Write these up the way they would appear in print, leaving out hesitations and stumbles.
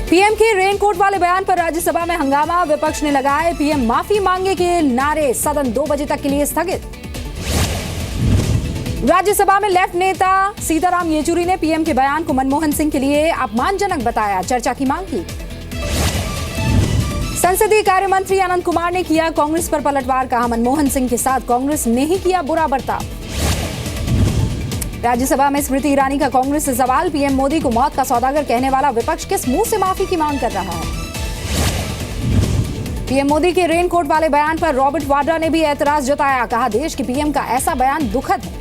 PM के raincoat वाले बयान पर राज्यसभा में हंगामा, विपक्ष ने लगाए पीएम माफी मांगे के नारे, सदन 2 बजे तक के लिए स्थगित। राज्यसभा में लेफ्ट नेता सीताराम येचुरी ने पीएम के बयान को मनमोहन सिंह के लिए अपमानजनक बताया, चर्चा की मांग की। संसदीय कार्य मंत्री अनंत कुमार ने किया कांग्रेस पर पलटवार, कहा मनमोहन सिंह के साथ कांग्रेस ने ही किया बुरा बर्ताव। राज्यसभा में स्मृति ईरानी का कांग्रेस से सवाल, पीएम मोदी को मौत का सौदागर कहने वाला विपक्ष किस मुंह से माफी की मांग कर रहा है। पीएम मोदी के रेनकोट वाले बयान पर रॉबर्ट वाड्रा ने भी एतराज जताया, कहा देश के पीएम का ऐसा बयान दुखद है।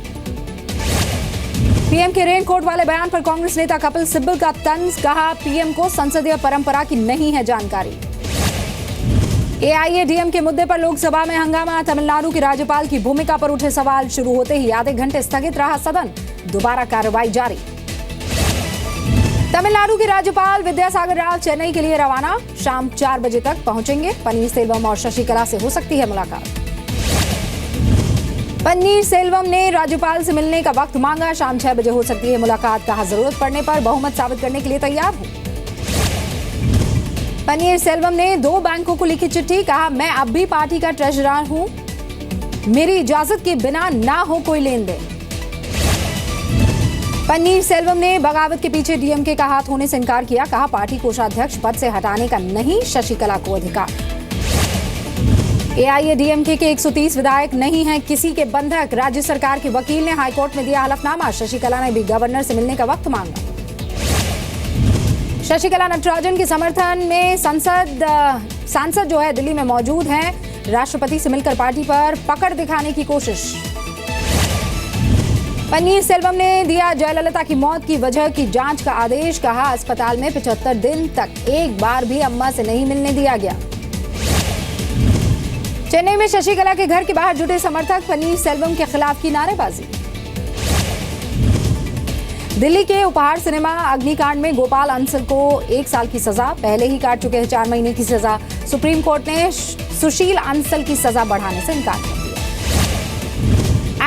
पीएम के रेनकोट वाले बयान पर कांग्रेस नेता कपिल सिब्बल का तंज, कहा पीएम को संसदीय परंपरा की नहीं है जानकारी। एआईएडीएम के मुद्दे पर लोकसभा में हंगामा, तमिलनाडु के राज्यपाल की भूमिका पर उठे सवाल, शुरू होते ही आधे घंटे स्थगित रहा सदन, दोबारा कार्रवाई जारी। तमिलनाडु के राज्यपाल विद्यासागर राव चेन्नई के लिए रवाना, शाम 4 बजे तक पहुंचेंगे। पनीरसेल्वम और शशिकला से हो सकती है मुलाकात। पनीरसेल्वम ने राज्यपाल से मिलने का वक्त मांगा, शाम 6 बजे हो सकती है मुलाकात, कहा जरूरत पड़ने पर बहुमत साबित करने के लिए तैयार हूं। पनीरसेल्वम ने 2 बैंकों को लिखी चिट्ठी, कहा मैं अब भी पार्टी का ट्रेजरर हूं, मेरी इजाजत के बिना ना हो कोई लेन देन। पनीरसेल्वम ने बगावत के पीछे डीएमके का हाथ होने से इनकार किया, कहा पार्टी कोषाध्यक्ष पद से हटाने का नहीं शशिकला को अधिकार। एआईएडीएमके के 130 विधायक नहीं हैं किसी के बंधक, राज्य सरकार के वकील ने हाईकोर्ट में दिया हलफनामा, शशिकला ने भी गवर्नर से मिलने का वक्त मांगा। शशिकला नटराजन के समर्थन में सांसद जो है दिल्ली में मौजूद हैं, राष्ट्रपति से मिलकर पार्टी पर पकड़ दिखाने की कोशिश। पनीरसेल्वम ने दिया जयललिता की मौत की वजह की जांच का आदेश, कहा अस्पताल में 75 दिन तक एक बार भी अम्मा से नहीं मिलने दिया गया। चेन्नई में शशिकला के घर के बाहर जुटे समर्थक, पनीरसेल्वम के खिलाफ की नारेबाजी। दिल्ली के उपहार सिनेमा अग्निकांड में गोपाल अंसल को 1 साल की सजा, पहले ही काट चुके हैं 4 महीने की सजा। सुप्रीम कोर्ट ने सुशील अंसल की सजा बढ़ाने से इनकार कर दिया।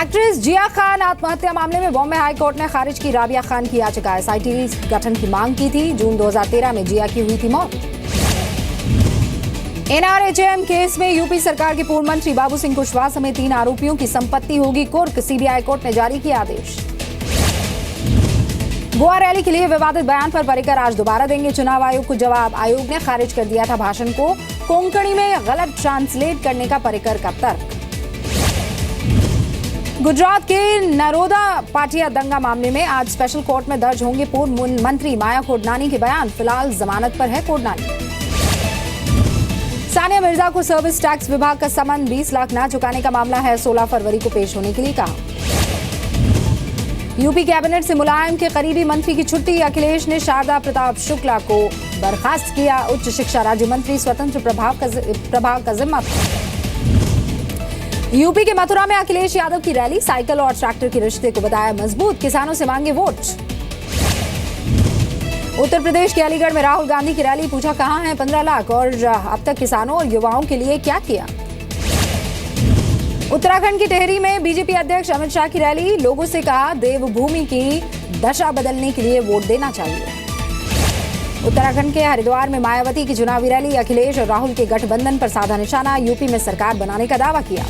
एक्ट्रेस जिया खान आत्महत्या मामले में बॉम्बे हाई कोर्ट ने खारिज की राबिया खान की याचिका, एसआईटी गठन की मांग की थी। जून 2013 में जिया की हुई थी मौत। एनआरएचएम केस में यूपी सरकार के पूर्व मंत्री बाबू सिंह कुशवाहा समेत 3 आरोपियों की संपत्ति होगी कुर्क, सीबीआई कोर्ट ने जारी किया आदेश। गोवा रैली के लिए विवादित बयान पर पर्रिकर आज दोबारा देंगे चुनाव आयोग को जवाब, आयोग ने खारिज कर दिया था भाषण को कोंकणी में गलत ट्रांसलेट करने का पर्रिकर का तर्क। गुजरात के नरोदा पाटिया दंगा मामले में आज स्पेशल कोर्ट में दर्ज होंगे पूर्व मंत्री माया कोडनानी के बयान, फिलहाल जमानत पर है कोडनानी। सानिया मिर्जा को सर्विस टैक्स विभाग का समन, 20 लाख ना चुकाने का मामला है, 16 फरवरी को पेश होने के लिए कहा। यूपी कैबिनेट से मुलायम के करीबी मंत्री की छुट्टी, अखिलेश ने शारदा प्रताप शुक्ला को बर्खास्त किया, उच्च शिक्षा राज्य मंत्री स्वतंत्र प्रभाव का जिम्मा था। यूपी के मथुरा में अखिलेश यादव की रैली, साइकिल और ट्रैक्टर के रिश्ते को बताया मजबूत, किसानों से मांगे वोट। उत्तर प्रदेश के अलीगढ़ में राहुल गांधी की रैली, पूछा कहां हैं 15 लाख और अब तक किसानों और युवाओं के लिए क्या किया। उत्तराखंड की टिहरी में बीजेपी अध्यक्ष अमित शाह की रैली, लोगों से कहा देवभूमि की दशा बदलने के लिए वोट देना चाहिए। उत्तराखंड के हरिद्वार में मायावती की चुनावी रैली, अखिलेश और राहुल के गठबंधन पर साधा निशाना, यूपी में सरकार बनाने का दावा किया।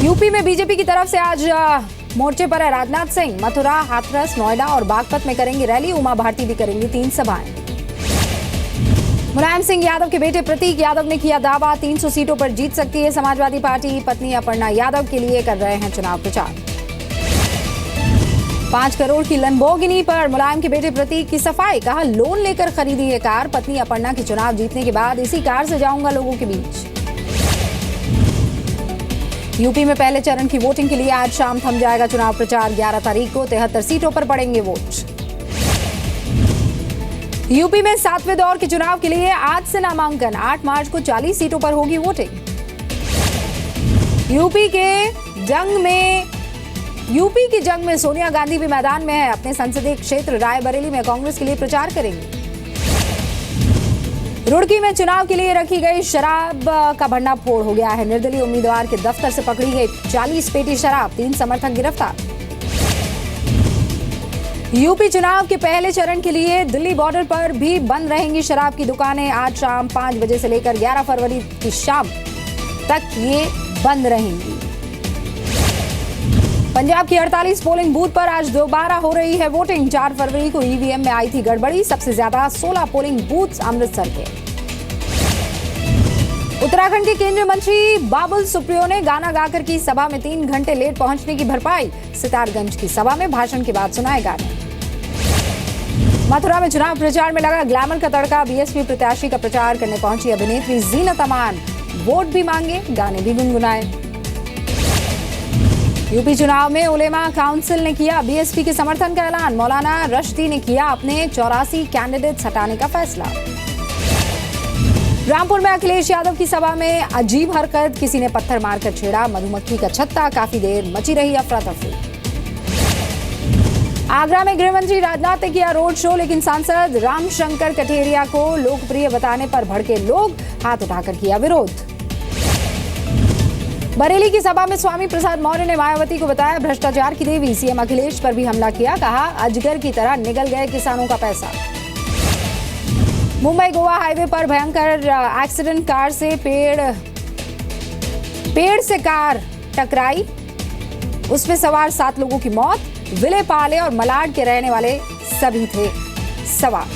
यूपी में बीजेपी की तरफ से आज मोर्चे पर है राजनाथ सिंह, मथुरा, हाथरस, नोएडा और बागपत में करेंगे रैली, उमा भारती भी करेंगी 3 सभाएं। मुलायम सिंह यादव के बेटे प्रतीक यादव ने किया दावा, 300 सीटों पर जीत सकती है समाजवादी पार्टी, पत्नी अपर्णा यादव के लिए कर रहे हैं चुनाव प्रचार। 5 करोड़ की लैम्बोर्गिनी पर मुलायम के बेटे प्रतीक की सफाई, कहा लोन लेकर खरीदी है कार, पत्नी अपर्णा की चुनाव जीतने के बाद इसी कार से जाऊंगा लोगों के बीच। यूपी में पहले चरण की वोटिंग के लिए आज शाम थम जाएगा चुनाव प्रचार, 11 तारीख को 73 सीटों पर पड़ेंगे वोट। यूपी में 7वें दौर के चुनाव के लिए आज से नामांकन, 8 मार्च को 40 सीटों पर होगी वोटिंग। यूपी की जंग में सोनिया गांधी भी मैदान में है, अपने संसदीय क्षेत्र रायबरेली में कांग्रेस के लिए प्रचार करेंगी। रुड़की में चुनाव के लिए रखी गई शराब का भंडाफोड़ हो गया है, निर्दलीय उम्मीदवार के दफ्तर से पकड़ी गई 40 पेटी शराब, 3 समर्थक गिरफ्तार। यूपी चुनाव के पहले चरण के लिए दिल्ली बॉर्डर पर भी बंद रहेंगी शराब की दुकानें। आज शाम 5 बजे से लेकर 11 फरवरी की शाम तक ये बंद रहेंगी। पंजाब की 48 पोलिंग बूथ पर आज दोबारा हो रही है वोटिंग। 4 फरवरी को ईवीएम में आई थी गड़बड़ी। सबसे ज्यादा 16 पोलिंग बूथ अमृतसर के। उत्तराखंड के केंद्रीय मंत्री बाबुल सुप्रियो ने गाना गाकर की सभा में 3 घंटे लेट पहुंचने की भरपाई। सितारगंज की सभा में भाषण के बाद सुनाए गाने। मथुरा में चुनाव प्रचार में लगा ग्लैमर का तड़का। बीएसपी प्रत्याशी का प्रचार करने पहुंची अभिनेत्री जीनत अमान। वोट भी मांगे, गाने भी गुनगुनाए। यूपी चुनाव में उलेमा काउंसिल ने किया बीएसपी के समर्थन का ऐलान। मौलाना रश्दी ने किया अपने 84 कैंडिडेट्स हटाने का फैसला। रामपुर में अखिलेश यादव की सभा में अजीब हरकत। किसी ने पत्थर मारकर छेड़ा मधुमक्खी का छत्ता। काफी देर मची रही अफरा तफरी। आगरा में गृह मंत्री राजनाथ ने किया रोड शो, लेकिन सांसद रामशंकर कठेरिया को लोकप्रिय बताने पर भड़के लोग। हाथ उठाकर किया विरोध। बरेली की सभा में स्वामी प्रसाद मौर्य ने मायावती को बताया भ्रष्टाचार की देवी। सीएम अखिलेश पर भी हमला किया। कहा अजगर की तरह निगल गए किसानों का पैसा। मुंबई गोवा हाईवे पर भयंकर एक्सीडेंट। कार से पेड़ से कार टकराई। उसमें सवार 7 लोगों की मौत। विलेपाले और मलाड के रहने वाले सभी थे सवार।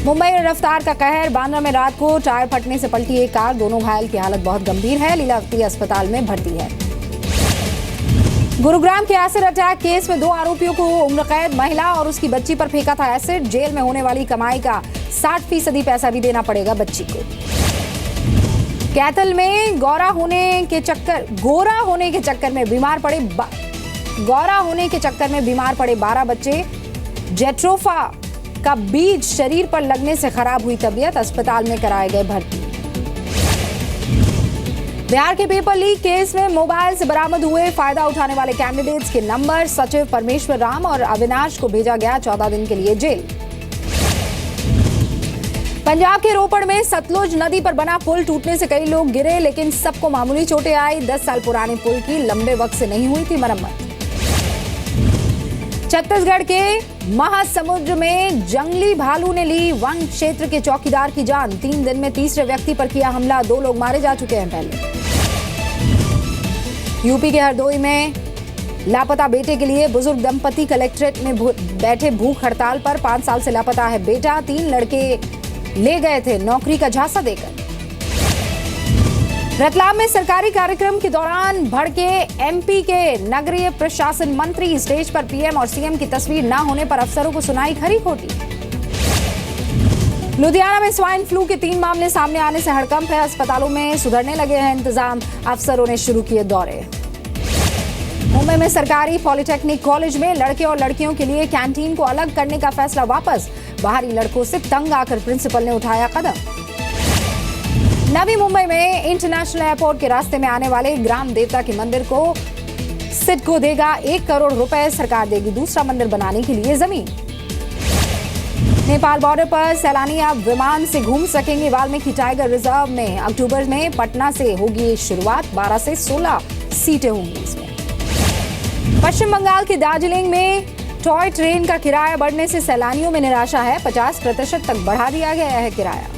मुंबई में रफ्तार का कहर। बांद्रा में रात को टायर फटने से पलटी एक कार। दोनों घायल की हालत बहुत गंभीर है। लीलावती अस्पताल में भर्ती है। गुरुग्राम के एसिड अटैक केस में 2 आरोपियों को उम्र कैद। महिला और उसकी बच्ची पर फेंका था एसिड। जेल में होने वाली कमाई का 60% पैसा भी देना पड़ेगा बच्ची को। कैथल में गोरा होने के चक्कर में बीमार पड़े 12 बच्चे। जेट्रोफा का बीज शरीर पर लगने से खराब हुई तबीयत। अस्पताल में कराए गए भर्ती। बिहार के पेपर लीक केस में मोबाइल से बरामद हुए फायदा उठाने वाले कैंडिडेट्स के नंबर। सचिव परमेश्वर राम और अविनाश को भेजा गया 14 दिन के लिए जेल। पंजाब के रोपड़ में सतलुज नदी पर बना पुल टूटने से कई लोग गिरे, लेकिन सबको मामूली चोटें आई। 10 साल पुराने पुल की लंबे वक्त से नहीं हुई थी मरम्मत। छत्तीसगढ़ के महासमुंद में जंगली भालू ने ली वन क्षेत्र के चौकीदार की जान। 3 दिन में तीसरे व्यक्ति पर किया हमला। 2 लोग मारे जा चुके हैं पहले। यूपी के हरदोई में लापता बेटे के लिए बुजुर्ग दंपति कलेक्ट्रेट में बैठे भूख हड़ताल पर। 5 साल से लापता है बेटा। 3 लड़के ले गए थे नौकरी का झांसा देकर। रतलाम में सरकारी कार्यक्रम के दौरान भड़के एमपी के नगरीय प्रशासन मंत्री। स्टेज पर पीएम और सीएम की तस्वीर न होने पर अफसरों को सुनाई खरी खोटी। लुधियाना में स्वाइन फ्लू के 3 मामले सामने आने से हड़कंप है। अस्पतालों में सुधरने लगे हैं इंतजाम। अफसरों ने शुरू किए दौरे। मुंबई में सरकारी पॉलिटेक्निक कॉलेज में लड़के और लड़कियों के लिए कैंटीन को अलग करने का फैसला वापस। बाहरी लड़कों से तंग आकर प्रिंसिपल ने उठाया कदम। नवी मुंबई में इंटरनेशनल एयरपोर्ट के रास्ते में आने वाले ग्राम देवता के मंदिर को सिडको देगा 1 करोड़ रुपए। सरकार देगी दूसरा मंदिर बनाने के लिए जमीन। नेपाल बॉर्डर पर सैलानी अब विमान से घूम सकेंगे। वाल्मीकि टाइगर रिजर्व में अक्टूबर में पटना से होगी शुरुआत। 12 से 16 सीटें होंगी इसमें। पश्चिम बंगाल के दार्जिलिंग में टॉय ट्रेन का किराया बढ़ने से सैलानियों में निराशा है। 50% तक बढ़ा दिया गया है किराया।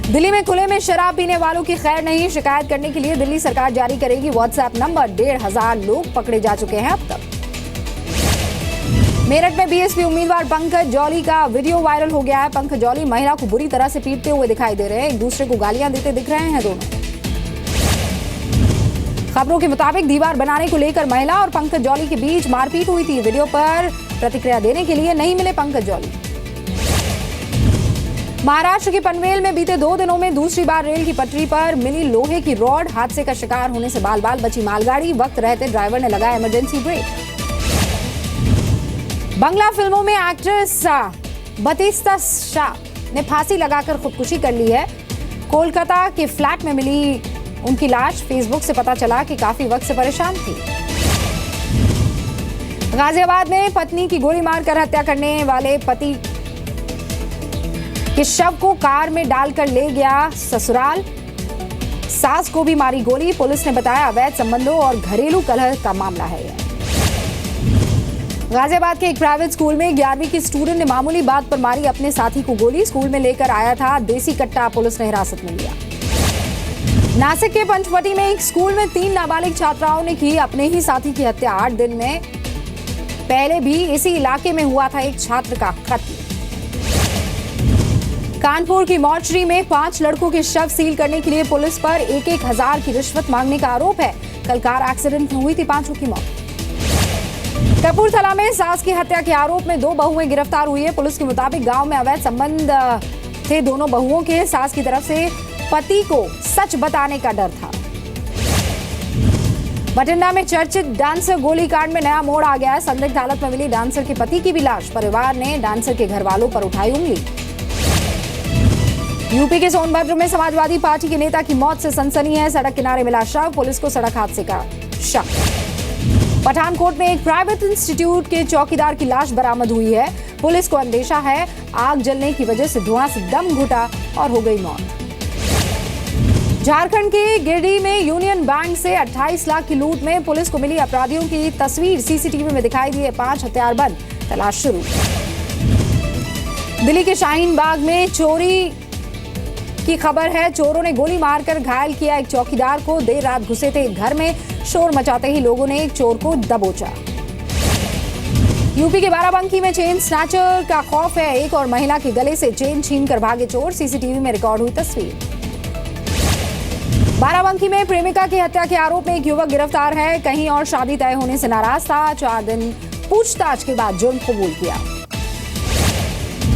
दिल्ली में खुले में शराब पीने वालों की खैर नहीं। शिकायत करने के लिए दिल्ली सरकार जारी करेगी व्हाट्सएप नंबर। 1,500 लोग पकड़े जा चुके हैं अब तक। मेरठ में बीएसपी उम्मीदवार पंकज जौली का वीडियो वायरल हो गया है। पंकज जौली महिला को बुरी तरह से पीटते हुए दिखाई दे रहे हैं। एक दूसरे को गालियां देते दिख रहे हैं दोनों। खबरों के मुताबिक दीवार बनाने को लेकर महिला और पंकज जौली के बीच मारपीट हुई थी। वीडियो पर प्रतिक्रिया देने के लिए नहीं मिले पंकज जौली। महाराष्ट्र के पनवेल में बीते 2 दिनों में दूसरी बार रेल की पटरी पर मिली लोहे की रॉड। हादसे का शिकार होने से बाल बाल बची मालगाड़ी। वक्त रहते ड्राइवर ने लगाया इमरजेंसी ब्रेक। बंगला फिल्मों में एक्ट्रेस बतिस्ता शाह ने फांसी लगाकर खुदकुशी कर ली है। कोलकाता के फ्लैट में मिली उनकी लाश। फेसबुक से पता चला कि काफी वक्त से परेशान थी। गाजियाबाद में पत्नी की गोली मारकर हत्या करने वाले पति के शव को कार में डालकर ले गया ससुराल। सास को भी मारी गोली। पुलिस ने बताया अवैध संबंधों और घरेलू कलह का मामला है यह। गाजियाबाद के एक प्राइवेट स्कूल में 11वीं की स्टूडेंट ने मामूली बात पर मारी अपने साथी को गोली। स्कूल में लेकर आया था देसी कट्टा, पुलिस ने हिरासत में लिया। नासिक के पंचवटी में एक स्कूल में 3 नाबालिग छात्राओं ने की अपने ही साथी की हत्या। 8 दिन में पहले भी इसी इलाके में हुआ था एक छात्र का कत्ल। कानपुर की मॉर्चरी में 5 लड़कों के शव सील करने के लिए पुलिस पर 1,000 की रिश्वत मांगने का आरोप है। कल कार एक्सीडेंट में हुई थी 5 की मौत। कपूरथला में सास की हत्या के आरोप में 2 बहुएं गिरफ्तार हुई है। पुलिस के मुताबिक गांव में अवैध संबंध थे दोनों बहुओं के। सास की तरफ से पति को सच बताने का डर था। बठिंडा में चर्चित डांसर गोलीकांड में नया मोड़ आ गया है। संदिग्ध हालत में मिली डांसर के पति की भी लाश। परिवार ने डांसर के घर वालों पर उठाई उंगली। यूपी के सोनभद्र में समाजवादी पार्टी के नेता की मौत से सनसनी है। सड़क किनारे मिला शव, पुलिस को सड़क हादसे का शक। पठानकोट में एक प्राइवेट इंस्टीट्यूट के चौकीदार की लाश बरामद हुई है। पुलिस को अंदेशा है आग जलने की वजह से धुआं से दम घुटा और हो गई मौत। झारखंड के गिरिडीह में यूनियन बैंक से 28 लाख की लूट में पुलिस को मिली अपराधियों की तस्वीर। सीसीटीवी में दिखाई दिए 5 हथियारबंद। तलाश शुरू। दिल्ली के शाहीन बाग में चोरी की खबर है। चोरों ने गोली मारकर घायल किया एक चौकीदार को। देर रात घुसे थे एक घर में। शोर मचाते ही लोगों ने एक चोर को दबोचा। यूपी के बाराबंकी में चेन स्नैचर का खौफ है। एक और महिला के गले से चेन छीनकर भागे चोर। सीसीटीवी में रिकॉर्ड हुई तस्वीर। बाराबंकी में प्रेमिका की हत्या के आरोप में एक युवक गिरफ्तार है। कहीं और शादी तय होने से नाराज था। 4 दिन पूछताछ के बाद जुर्म कबूल किया।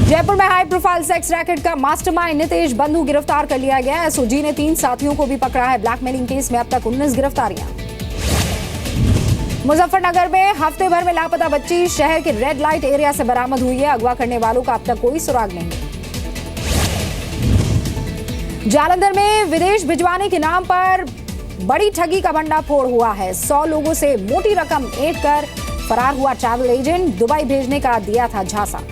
जयपुर में हाई प्रोफाइल सेक्स रैकेट का मास्टरमाइंड नितेश बंधु गिरफ्तार कर लिया गया। एसओजी ने 3 साथियों को भी पकड़ा है। ब्लैकमेलिंग केस में अब तक 19 गिरफ्तारियां। मुजफ्फरनगर में हफ्ते भर में लापता बच्ची शहर के रेड लाइट एरिया से बरामद हुई है। अगवा करने वालों का अब तक कोई सुराग नहीं। जालंधर में विदेश भिजवाने के नाम पर बड़ी ठगी का भंडाफोड़ हुआ है। 100 लोगों से मोटी रकम ऐंठ कर फरार हुआ ट्रैवल एजेंट। दुबई भेजने का दिया था झांसा।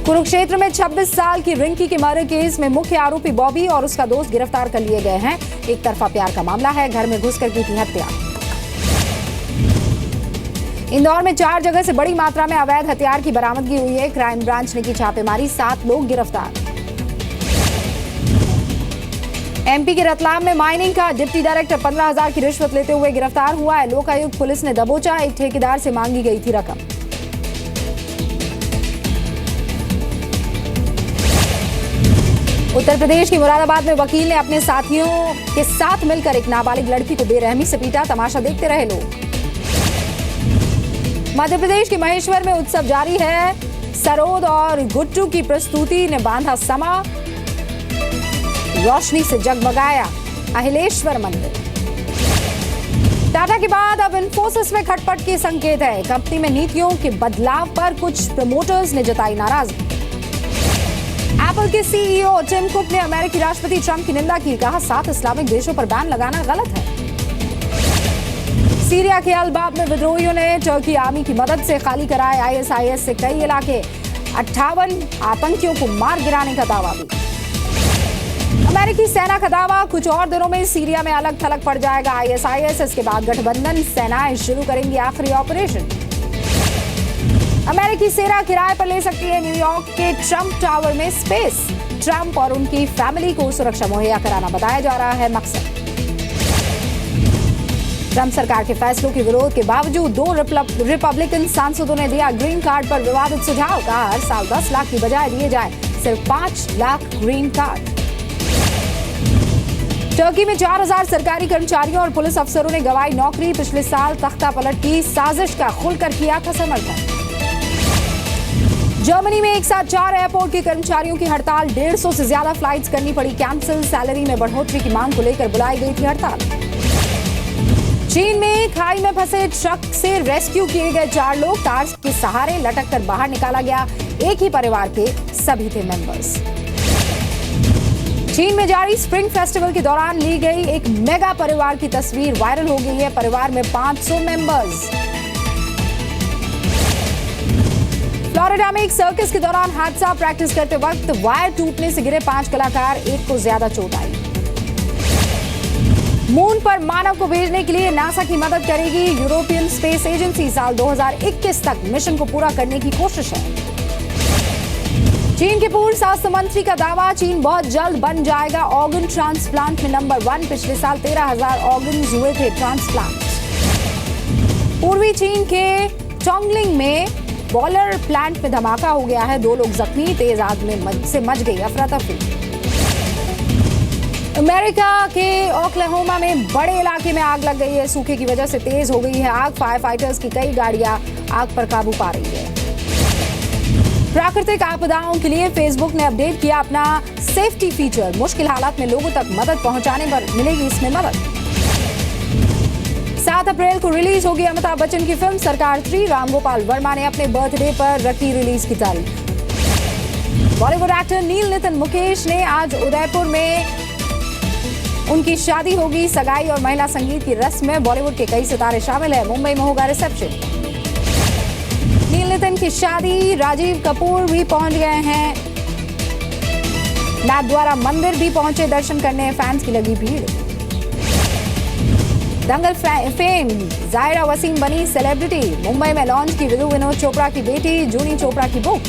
कुरुक्षेत्र में 26 साल की रिंकी के मर्डर केस में मुख्य आरोपी बॉबी और उसका दोस्त गिरफ्तार कर लिए गए हैं। एक तरफा प्यार का मामला है। घर में घुसकर की थी हत्या। इंदौर में 4 जगह से बड़ी मात्रा में अवैध हथियार की बरामदगी हुई है। क्राइम ब्रांच ने की छापेमारी। 7 लोग गिरफ्तार। एमपी के रतलाम में माइनिंग का डिप्टी डायरेक्टर 15,000 की रिश्वत लेते हुए गिरफ्तार हुआ है। लोकायुक्त पुलिस ने दबोचा। एक ठेकेदार से मांगी गई थी रकम। उत्तर प्रदेश के मुरादाबाद में वकील ने अपने साथियों के साथ मिलकर एक नाबालिग लड़की को बेरहमी से पीटा। तमाशा देखते रहे लोग। मध्य प्रदेश के महेश्वर में उत्सव जारी है। सरोद और गुट्टू की प्रस्तुति ने बांधा समा। रोशनी से जगमगाया अहिलेश्वर मंदिर। टाटा के बाद अब इन्फोसिस में खटपट के संकेत है। कंपनी में नीतियों के बदलाव पर कुछ प्रमोटर्स ने जताई नाराजगी। एप्पल के सीईओ टिम कुक ने अमेरिकी राष्ट्रपति ट्रंप की निंदा की। कहा 7 इस्लामिक देशों पर बैन लगाना गलत है। सीरिया के अल-बाब में विद्रोहियों ने टर्की आर्मी की मदद से खाली कराए आईएसआईएस से कई इलाके। 58 आतंकियों को मार गिराने का दावा भी। अमेरिकी सेना का दावा कुछ और दिनों में सीरिया में अलग थलग पड़ जाएगा आईएसआईएस। इसके बाद गठबंधन सेनाएं शुरू करेंगी आखिरी ऑपरेशन। अमेरिकी सेना किराए पर ले सकती है न्यूयॉर्क के ट्रंप टावर में स्पेस। ट्रंप और उनकी फैमिली को सुरक्षा मुहैया कराना बताया जा रहा है मकसद। ट्रंप सरकार के फैसलों के विरोध के बावजूद 2 रिपब्लिकन सांसदों ने दिया ग्रीन कार्ड पर विवादित सुझाव। कहा हर साल 10 लाख की बजाय दिए जाए सिर्फ 5 लाख ग्रीन कार्ड। टर्की में 4,000 सरकारी कर्मचारियों और पुलिस अफसरों ने गंवाई नौकरी। पिछले साल तख्ता पलट की साजिश का खुलकर किया था समर्थन। जर्मनी में एक साथ 4 एयरपोर्ट के कर्मचारियों की हड़ताल। 150 से ज्यादा फ्लाइट्स करनी पड़ी कैंसिल। सैलरी में बढ़ोतरी की मांग को लेकर बुलाई गई थी हड़ताल। चीन में खाई में फंसे ट्रक से रेस्क्यू किए गए 4 लोग। तार के सहारे लटक कर बाहर निकाला गया। एक ही परिवार के सभी थे मेंबर्स। चीन में जारी स्प्रिंग फेस्टिवल के दौरान ली गई एक मेगा परिवार की तस्वीर वायरल हो गई है। परिवार में 500 मेंबर्स। फ्लोरिडा में एक सर्कस के दौरान हादसा। प्रैक्टिस करते वक्त वायर टूटने से गिरे 5 कलाकार। एक को ज्यादा चोट आई। मून पर मानव को भेजने के लिए नासा की मदद करेगी यूरोपियन स्पेस एजेंसी। साल 2021 तक मिशन को पूरा करने की कोशिश है। चीन के पूर्व स्वास्थ्य मंत्री का दावा, चीन बहुत जल्द बन जाएगा ऑर्गन ट्रांसप्लांट में नंबर 1। पिछले साल 13,000 ऑर्गन्स हुए थे ट्रांसप्लांट। पूर्वी चीन के चोंगलिंग में बॉयलर प्लांट में धमाका हो गया है, 2 लोग जख्मी, तेज आग में से मच गई अफरा तफरी। अमेरिका के ओक्लाहोमा में बड़े इलाके में आग लग गई है, सूखे की वजह से तेज हो गई है आग। फायर फाइटर्स की कई गाड़ियां आग पर काबू पा रही है। प्राकृतिक आपदाओं के लिए फेसबुक ने अपडेट किया अपना सेफ्टी फीचर। मुश्किल हालात में लोगों तक मदद पहुंचाने पर मिलेगी इसमें मदद। 7 अप्रैल को रिलीज होगी अमिताभ बच्चन की फिल्म सरकार 3। रामगोपाल वर्मा ने अपने बर्थडे पर रखी रिलीज की तारीख। बॉलीवुड एक्टर नील नितिन मुकेश ने आज उदयपुर में उनकी शादी होगी। सगाई और महिला संगीत की रस्म में बॉलीवुड के कई सितारे शामिल हैं। मुंबई में होगा रिसेप्शन। नील नितिन की शादी, राजीव कपूर भी पहुंच गए हैं। नाथद्वारा मंदिर भी पहुंचे दर्शन करने, फैंस की लगी भीड़। दंगल फेम जायरा वसीम बनी सेलिब्रिटी। मुंबई में लॉन्च की विनोद चोपड़ा की बेटी जूनी चोपड़ा की बुक।